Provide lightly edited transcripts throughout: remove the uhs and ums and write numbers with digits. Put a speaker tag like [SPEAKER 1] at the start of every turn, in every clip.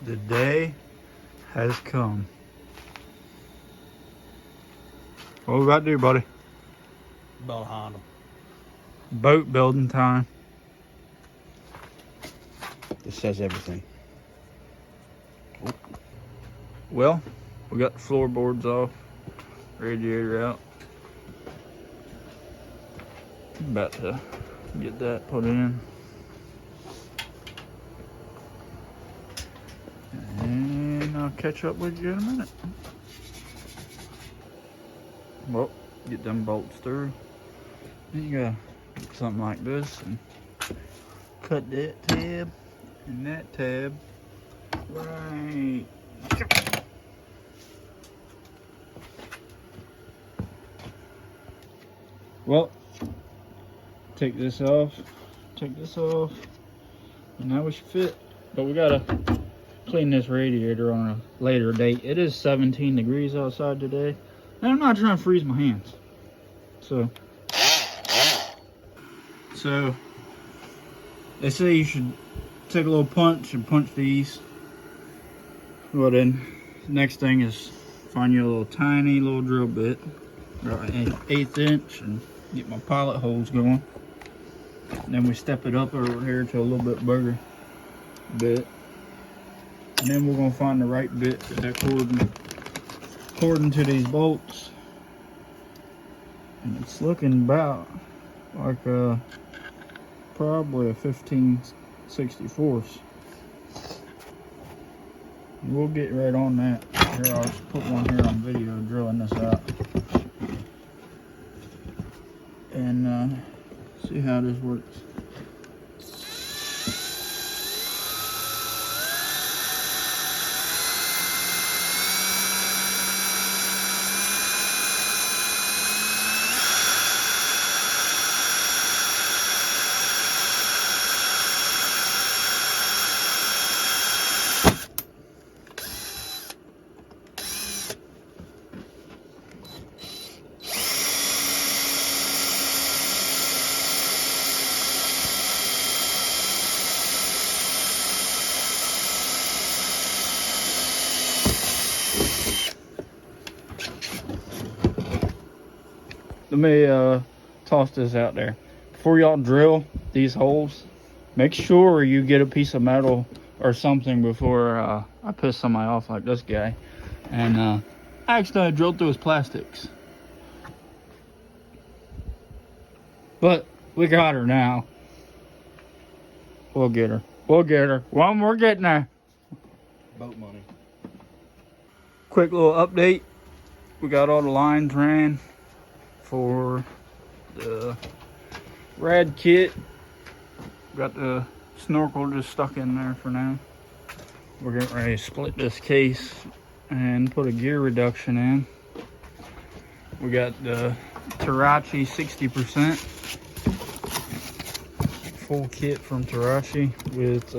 [SPEAKER 1] The day has come. What we about to do, buddy?
[SPEAKER 2] Build behind them.
[SPEAKER 1] Boat building time.
[SPEAKER 2] This says everything.
[SPEAKER 1] Well, we got the floorboards off, radiator out. About to get that put in. And I'll catch up with you in a minute. Well, get them bolts through. Then you gotta get something like this and cut that tab and that tab right. Well, take this off, and now we should fit. But we gotta clean this radiator on a later date. It is 17 degrees outside today, and I'm not trying to freeze my hands. So they say you should take a little punch and punch these. Well then, the next thing is find you a little tiny little drill bit, about an 1/8 inch, and get my pilot holes going. And then we step it up over here to a little bit bigger bit. And then we're gonna find the right bit according to these bolts. And it's looking about like probably a 15/64. We'll get right on that. Here, I'll just put one here on video drilling this out. And see how this works. Let me toss this out there. Before y'all drill these holes, make sure you get a piece of metal or something before I piss somebody off like this guy. And I accidentally drilled through his plastics. But we got her now. We'll get her. We'll get her. Well, we're getting there.
[SPEAKER 2] Boat money.
[SPEAKER 1] Quick little update. We got all the lines ran for the rad kit. Got the snorkel just stuck in there for now. We're getting ready to split this case and put a gear reduction in. We got the Tarachi 60% full kit from Tarachi with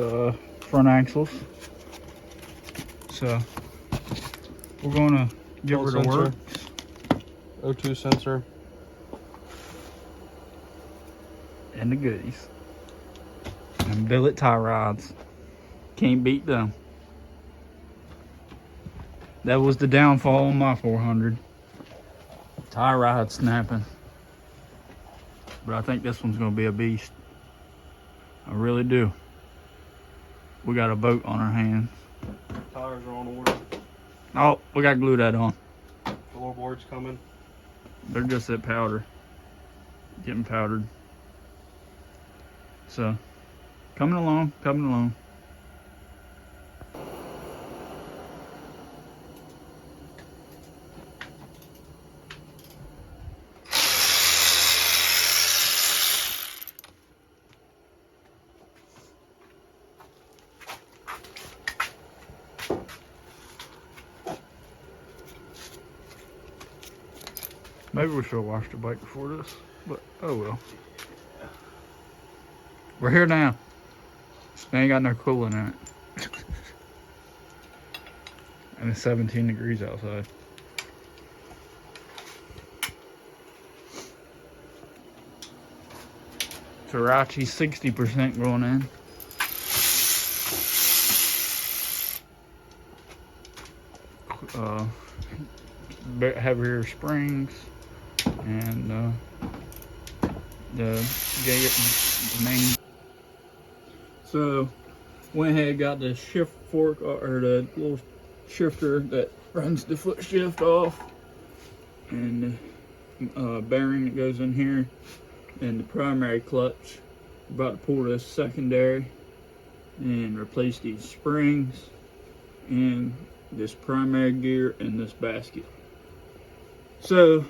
[SPEAKER 1] front axles. So we're gonna give her the works.
[SPEAKER 2] O2 sensor.
[SPEAKER 1] And the goodies. And billet tie rods. Can't beat them. That was the downfall on my 400. Tie rod snapping. But I think this one's gonna be a beast. I really do. We got a boat on our hands.
[SPEAKER 2] Tires are on order.
[SPEAKER 1] Oh, we gotta glue that on.
[SPEAKER 2] Floorboards coming.
[SPEAKER 1] They're just at powder. Getting powdered. So, coming along, coming along. Maybe we should have washed the bike before this, but oh well. We're here now. They ain't got no coolant in it. And it's 17 degrees outside. Tarachi 60% going in. heavier springs, and the main. So went ahead, got the shift fork, or the little shifter that runs the foot shift off, and the bearing that goes in here, and the primary clutch. About to pull this secondary and replace these springs and this primary gear and this basket. So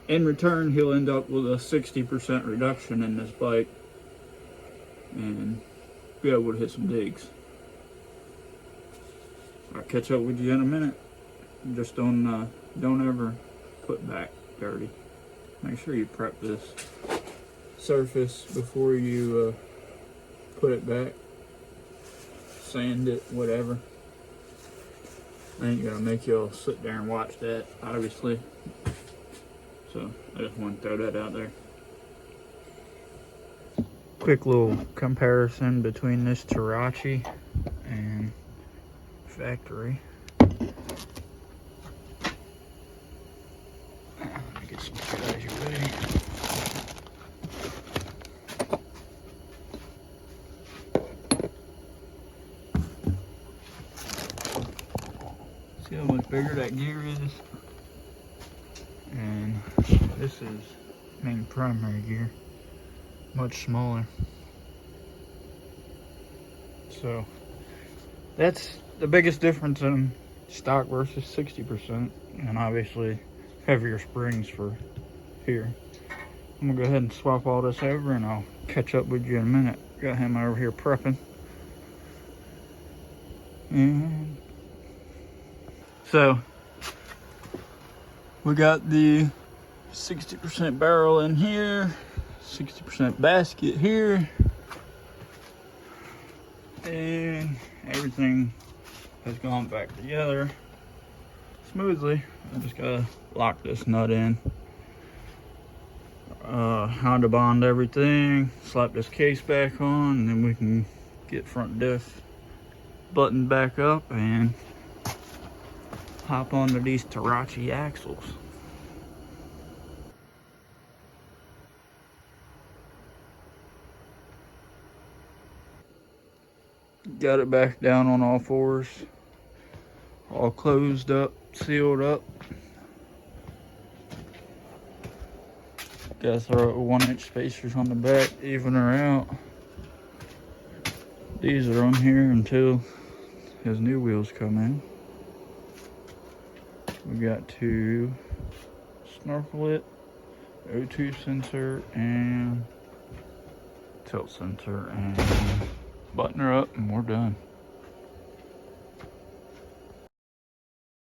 [SPEAKER 1] in return, he'll end up with a 60% reduction in this bike and be able to hit some digs. I'll catch up with you in a minute. Just don't ever put back dirty. Make sure you prep this surface before you put it back. Sand it, whatever. I ain't gonna make y'all sit there and watch that, obviously. So I just want to throw that out there. Quick little comparison between this Tarachi and factory. Let me get some shit out of your way. See how much bigger that gear is? And this is main primary gear, much smaller. So that's the biggest difference in stock versus 60%, and obviously heavier springs for here. I'm gonna go ahead and swap all this over and I'll catch up with you in a minute. Got him over here prepping. And so we got the 60% barrel in here, 60% basket here, and everything has gone back together smoothly. I just gotta lock this nut in, Honda bond everything, slap this case back on, and then we can get front diff buttoned back up and hop onto these Tarachi axles. Got it back down on all fours, all closed up, sealed up. Gotta throw 1-inch spacers on the back, even her out. These are on here until his new wheels come in. We got to snorkel it, O2 sensor, and tilt sensor, and button her up, and we're done.